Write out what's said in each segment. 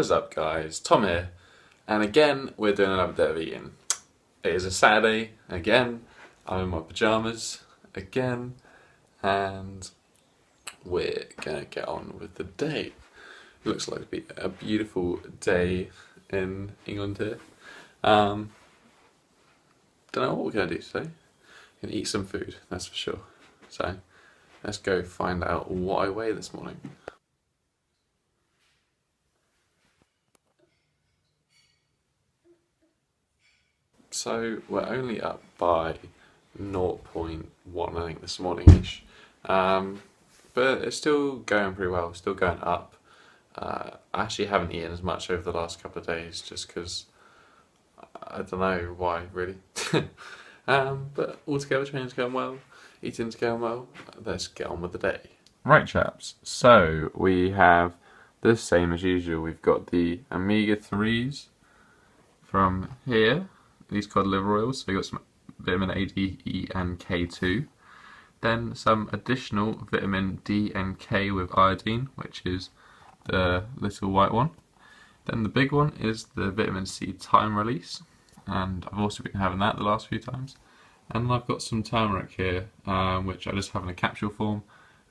What's up guys, Tom here, and again we're doing another day of eating. It is a Saturday, again, I'm in my pyjamas, again, and we're gonna get on with the day. It looks like to be a beautiful day in England here. Don't know what we're gonna do today. We're gonna eat some food, that's for sure. So, let's go find out what I weigh this morning. So we're only up by 0.1 I think this morning-ish, but it's still going pretty well, still going up. I actually haven't eaten as much over the last couple of days just because I don't know why really. But altogether training's going well, eating's going well, let's get on with the day. Right chaps, so we have the same as usual. We've got the omega-3s from here. These cod liver oils, so we've got some vitamin A, D, E and K2. Then some additional vitamin D and K with iodine, which is the little white one. Then the big one is the vitamin C time release, and I've also been having that the last few times. And I've got some turmeric here, which I just have in a capsule form,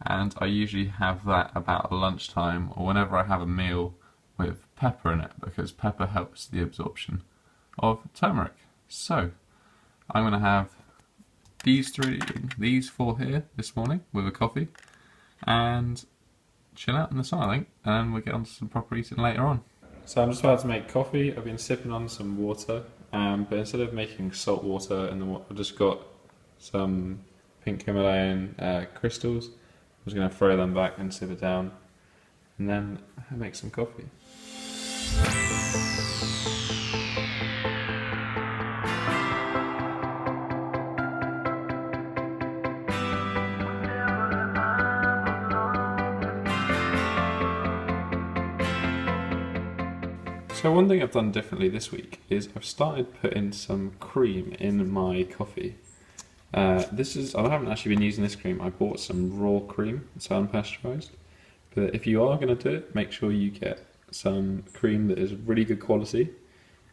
and I usually have that about lunchtime or whenever I have a meal with pepper in it, because pepper helps the absorption of turmeric. So, I'm going to have these four here this morning with a coffee and chill out in the sun, I think, and we'll get on to some proper eating later on. So I'm just about to make coffee. I've been sipping on some water, but instead of making salt water in the water, I've just got some pink Himalayan crystals. I'm just going to throw them back and sip it down, and then make some coffee. So one thing I've done differently this week is I've started putting some cream in my coffee. I haven't actually been using this cream. I bought some raw cream, it's unpasteurised. But if you are going to do it, make sure you get some cream that is really good quality,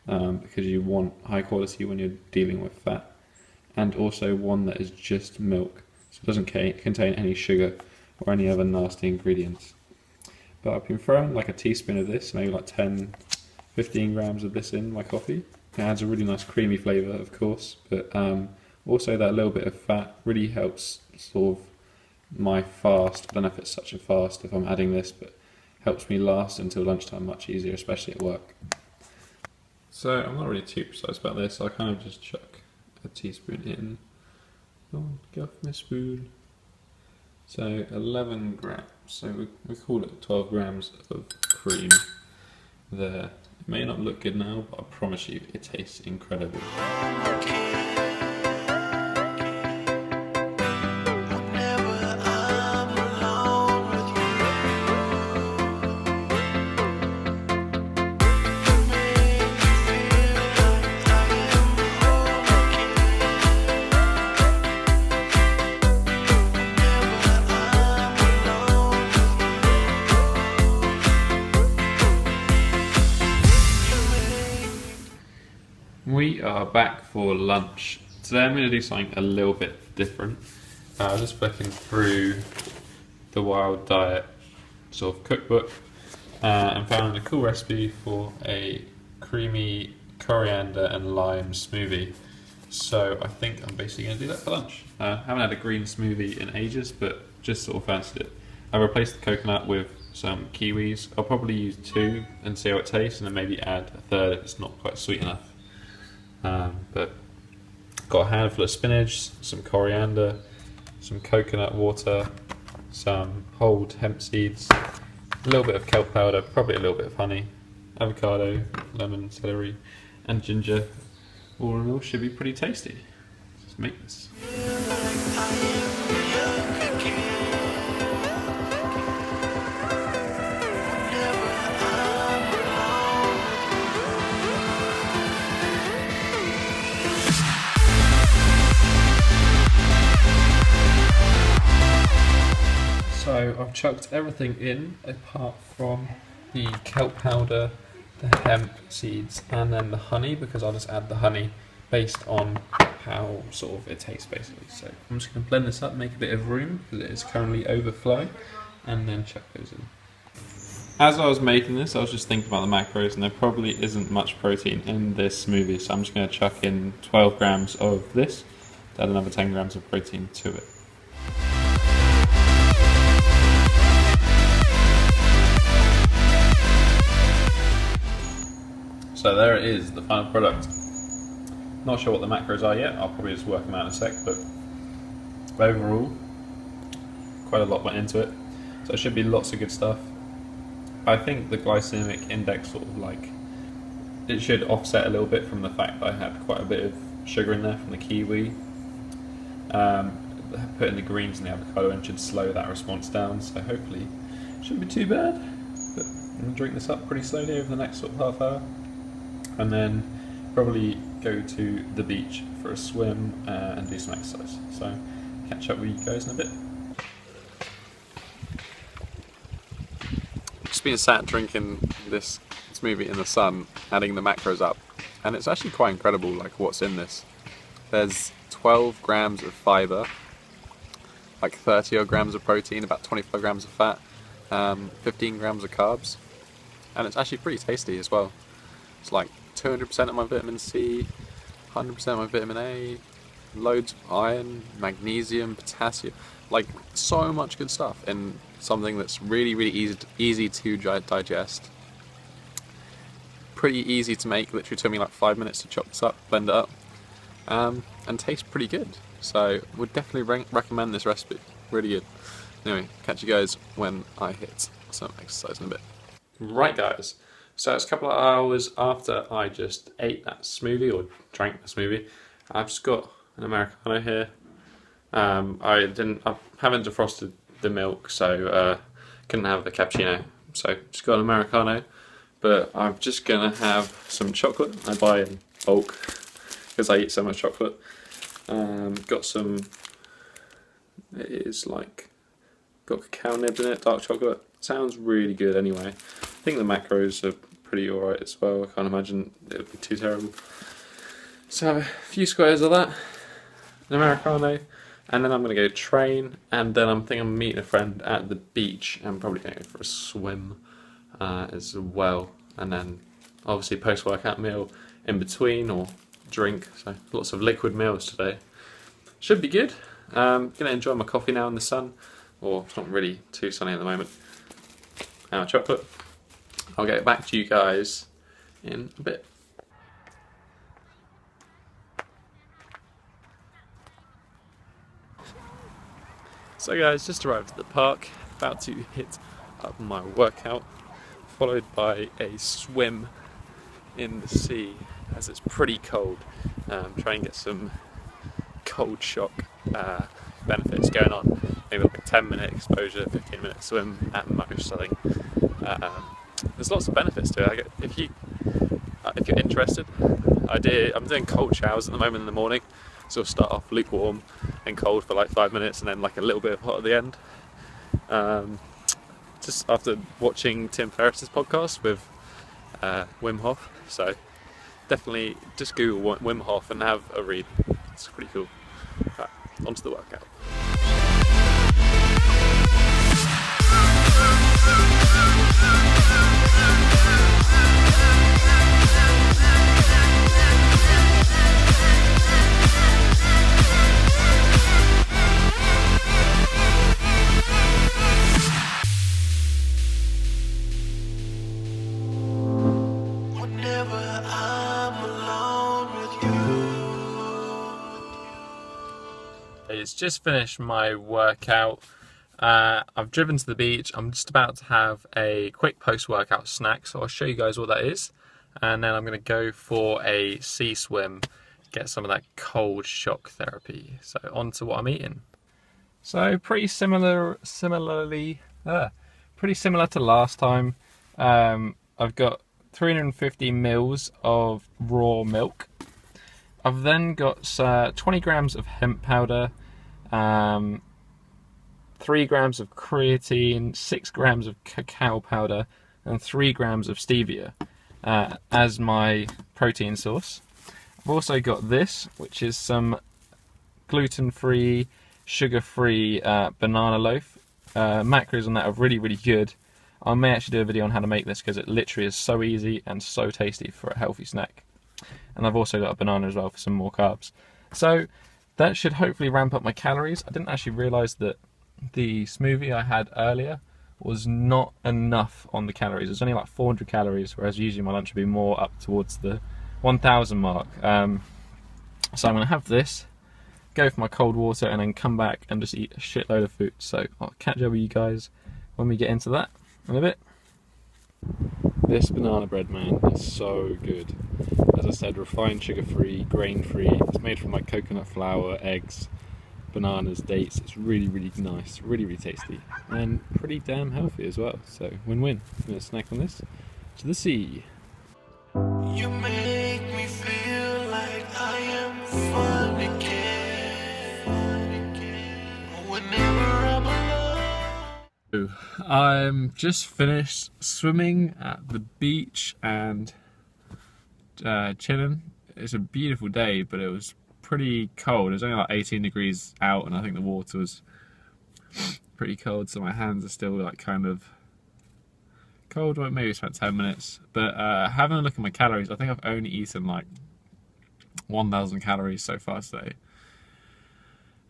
because you want high quality when you're dealing with fat, and also one that is just milk, so it doesn't contain any sugar or any other nasty ingredients. But I've been throwing like a teaspoon of this, maybe like 15 grams of this in my coffee. It adds a really nice creamy flavour, of course, but also that little bit of fat really helps sort of my fast. I don't know if it's such a fast if I'm adding this, but helps me last until lunchtime much easier, especially at work. So I'm not really too precise about this, so I kind of just chuck a teaspoon in. Oh, get off my spoon. So 11 grams, so we call it 12 grams of cream there. It may not look good now, but I promise you it tastes incredible. We are back for lunch. Today I'm going to do something a little bit different. I was just flicking through the Wild Diet sort of cookbook and found a cool recipe for a creamy coriander and lime smoothie. So I think I'm basically going to do that for lunch. I haven't had a green smoothie in ages, but just sort of fancied it. I replaced the coconut with some kiwis. I'll probably use 2 and see how it tastes, and then maybe add a third if it's not quite sweet enough. But got a handful of spinach, some coriander, some coconut water, some whole hemp seeds, a little bit of kelp powder, probably a little bit of honey, avocado, lemon, celery and ginger. All in all should be pretty tasty. Let's make this. So I've chucked everything in apart from the kelp powder the hemp seeds and then the honey, because I'll just add the honey based on how sort of it tastes basically. So I'm just going to blend this up, make a bit of room because it is currently overflowing, and then chuck those in. As I was making this, I was just thinking about the macros, and there probably isn't much protein in this smoothie, so I'm just going to chuck in 12 grams of this, to add another 10 grams of protein to it. So there it is, the final product. Not sure what the macros are yet, I'll probably just work them out in a sec, but overall, quite a lot went into it. So it should be lots of good stuff. I think the glycemic index sort of like, it should offset a little bit from the fact that I had quite a bit of sugar in there from the kiwi. Putting the greens and the avocado in should slow that response down, so hopefully it shouldn't be too bad. But I'm going to drink this up pretty slowly over the next sort of half hour, and then probably go to the beach for a swim and do some exercise. So catch up with you guys in a bit. Just been sat drinking this smoothie in the sun, adding the macros up, and it's actually quite incredible like what's in this. There's 12 grams of fibre, like 30 odd grams of protein, about 25 grams of fat, 15 grams of carbs, and it's actually pretty tasty as well. It's like 200% of my vitamin C, 100% of my vitamin A, loads of iron, magnesium, potassium, like so much good stuff in something that's really easy to digest. Pretty easy to make, literally took me like 5 minutes to chop this up, blend it up, and tastes pretty good. So would definitely recommend this recipe, really good. Anyway, catch you guys when I hit some exercise in a bit. Right guys, so it's a couple of hours after I just ate that smoothie, or drank the smoothie. I've just got an Americano here. I haven't defrosted the milk, so couldn't have the cappuccino. So just got an Americano, but I'm just gonna have some chocolate. I buy in bulk because I eat so much chocolate. Got some, it is like, got cacao nibs in it, dark chocolate. Sounds really good anyway. I think the macros are pretty alright as well. I can't imagine it would be too terrible. So a few squares of that, an Americano, and then I'm going to go train, and then I'm meeting a friend at the beach. I'm probably going to go for a swim as well, and then obviously post-workout meal in between, or drink, so lots of liquid meals today. Should be good. Going to enjoy my coffee now in the sun, or it's not really too sunny at the moment. Now chocolate. I'll get back to you guys in a bit. So guys, just arrived at the park, about to hit up my workout, followed by a swim in the sea as it's pretty cold. Try and get some cold shock benefits going on. Maybe like a 10-minute exposure, 15-minute swim at most, I think. There's lots of benefits to it. If you're interested, I'm doing cold showers at the moment in the morning. So I'll start off lukewarm and cold for like 5 minutes, and then like a little bit of hot at the end. Just after watching Tim Ferriss's podcast with Wim Hof, so definitely just Google Wim Hof and have a read. It's pretty cool. Right, on to the workout. It's just finished my workout. I've driven to the beach. I'm just about to have a quick post-workout snack, so I'll show you guys what that is, and then I'm going to go for a sea swim, get some of that cold shock therapy. So on to what I'm eating. So pretty similar to last time. I've got 350 mils of raw milk. I've then got 20 grams of hemp powder, 3 grams of creatine, 6 grams of cacao powder, and 3 grams of stevia. as my protein source. I've also got this, which is some gluten-free, sugar-free banana loaf. Macros on that are really, really good. I may actually do a video on how to make this because it literally is so easy and so tasty for a healthy snack. And I've also got a banana as well for some more carbs. So that should hopefully ramp up my calories. I didn't actually realise that the smoothie I had earlier was not enough on the calories. It was only like 400 calories, whereas usually my lunch would be more up towards the 1,000 mark. So I'm going to have this, go for my cold water, and then come back and just eat a shitload of food. So I'll catch up with you guys when we get into that in a bit. This banana bread, man, is so good. As I said, refined, sugar-free, grain-free. It's made from like coconut flour, eggs, bananas, dates. It's really, really nice, really, really tasty, and pretty damn healthy as well. So win-win. I'm gonna snack on this to the sea. You make me feel like I am fun again. Whenever I'm alone. I'm just finished swimming at the beach and chilling. It's a beautiful day, but it was pretty cold. It was only like 18 degrees out, and I think the water was pretty cold, so my hands are still like kind of cold. Well, maybe it's about 10 minutes. But having a look at my calories, I think I've only eaten like 1,000 calories so far today.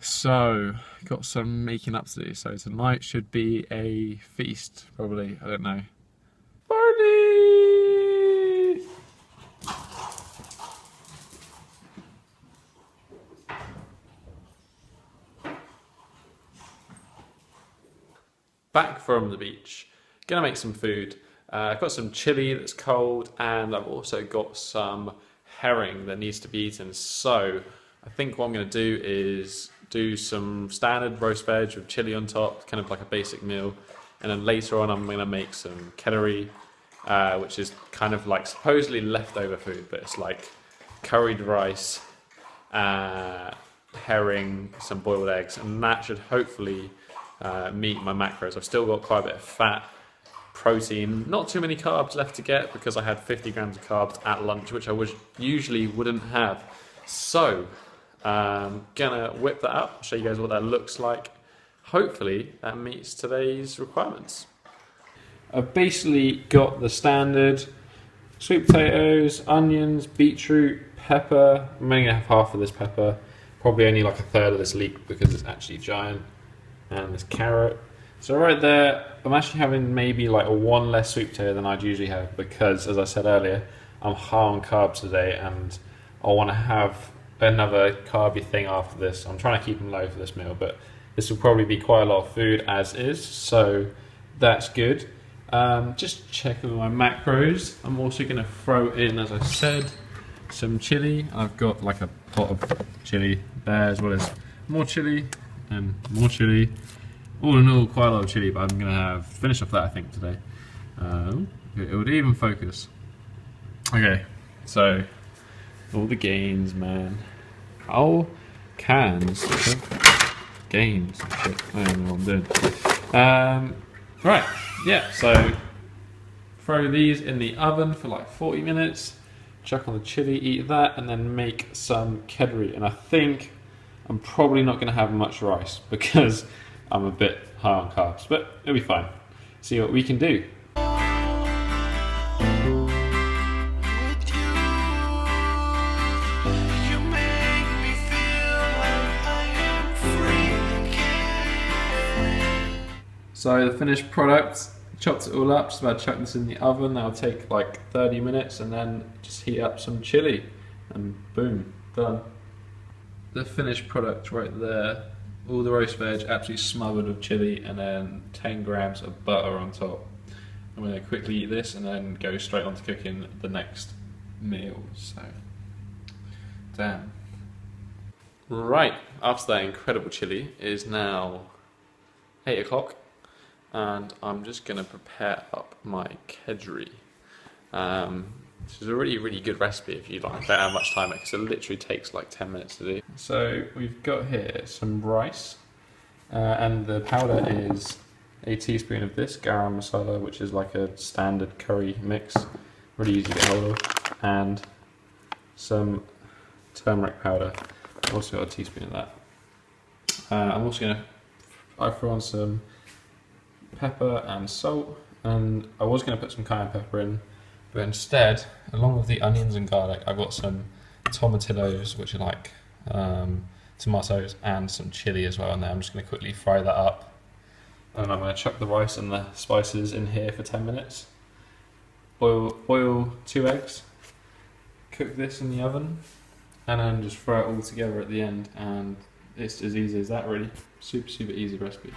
So, got some making up to do. So tonight should be a feast, probably. I don't know. Party! Back from the beach, gonna make some food. I've got some chili that's cold, and I've also got some herring that needs to be eaten. So I think what I'm gonna do is do some standard roast veg with chili on top, kind of like a basic meal, and then later on I'm gonna make some kedari, which is kind of like supposedly leftover food, but it's like curried rice, herring, some boiled eggs, and that should hopefully meet my macros. I've still got quite a bit of fat, protein, not too many carbs left to get because I had 50 grams of carbs at lunch, which I usually wouldn't have. So gonna whip that up, show you guys what that looks like. Hopefully that meets today's requirements. I've basically got the standard sweet potatoes, onions, beetroot, pepper. I'm only gonna have half of this pepper, probably only like a third of this leek because it's actually giant, and this carrot. So right there, I'm actually having maybe like a one less sweet potato than I'd usually have because, as I said earlier, I'm high on carbs today and I want to have another carby thing after this. I'm trying to keep them low for this meal, but this will probably be quite a lot of food as is, so that's good. Just checking my macros. I'm also going to throw in, as I said, some chili. I've got like a pot of chili there, as well as more chili and more chili. All in all, quite a lot of chili, but I'm going to finish off that, I think, today. It would even focus. Okay, so all the gains, man. How can gains? Shit, I don't know what I'm doing. Right, yeah, so throw these in the oven for like 40 minutes, chuck on the chili, eat that, and then make some kedari. And I think I'm probably not going to have much rice because I'm a bit high on carbs, but it'll be fine. See what we can do. So the finished product, chopped it all up, just about to chuck this in the oven. That'll take like 30 minutes and then just heat up some chili and boom, done. The finished product right there, all the roast veg absolutely smothered with chili and then 10 grams of butter on top. I'm going to quickly eat this and then go straight on to cooking the next meal, so damn. Right, after that incredible chili, it is now 8 o'clock. And I'm just going to prepare up my kedari. This is a really, really good recipe if you like, don't have much time because it literally takes like 10 minutes to do. So we've got here some rice, and the powder is a teaspoon of this garam masala, which is like a standard curry mix. really easy to get hold of, and some turmeric powder. I've also got a teaspoon of that. I'm also going to throw on some pepper and salt, and I was going to put some cayenne pepper in, but instead, along with the onions and garlic, I've got some tomatillos, which are like tomatoes, and some chili as well in there. I'm just going to quickly fry that up, and I'm going to chuck the rice and the spices in here for 10 minutes. Boil 2 eggs, cook this in the oven, and then just throw it all together at the end, and it's as easy as that really. Super easy recipe.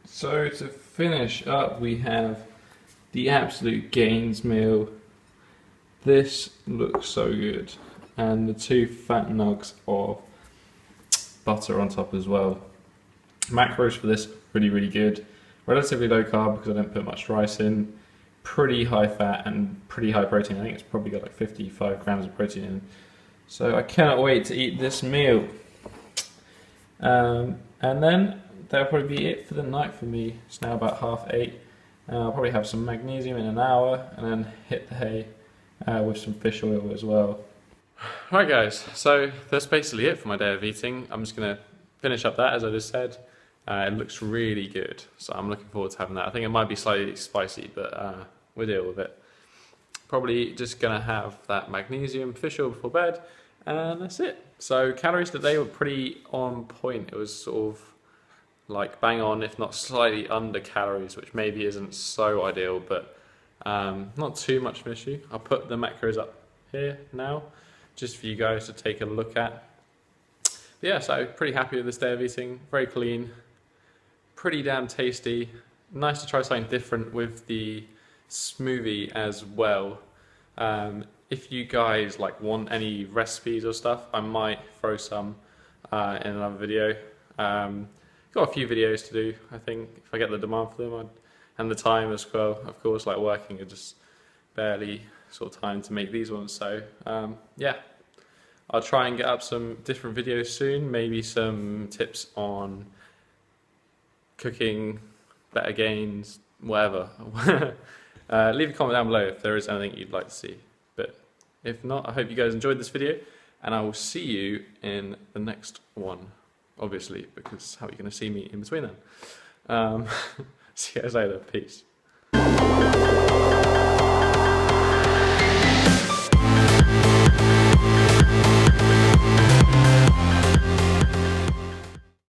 So to finish up, we have the absolute gains meal. This looks so good, and the 2 fat nugs of butter on top as well. Macros for this really good. Relatively low carb because I don't put much rice in. Pretty high fat and pretty high protein. I think it's probably got like 55 grams of protein in. So I cannot wait to eat this meal. And then that'll probably be it for the night for me. It's now about 8:30. I'll probably have some magnesium in an hour, and then hit the hay with some fish oil as well. Right guys, so that's basically it for my day of eating. I'm just going to finish up that as I just said. It looks really good, so I'm looking forward to having that. I think it might be slightly spicy, but we'll deal with it. Probably just going to have that magnesium fish oil before bed, and that's it. So calories today were pretty on point. It was sort of like bang on, if not slightly under calories, which maybe isn't so ideal, but not too much of an issue. I'll put the macros up here now, just for you guys to take a look at. But yeah, so pretty happy with this day of eating. Very clean, pretty damn tasty. Nice to try something different with the smoothie as well. If you guys like want any recipes or stuff, I might throw some in another video. Got a few videos to do, I think, if I get the demand for them, and the time as well. Of course, like working, I just barely sort of time to make these ones. So yeah, I'll try and get up some different videos soon. Maybe some tips on cooking, better gains, whatever. Leave a comment down below if there is anything you'd like to see. But if not, I hope you guys enjoyed this video, and I will see you in the next one. Obviously, because how are you going to see me in between then? See you guys later. Peace.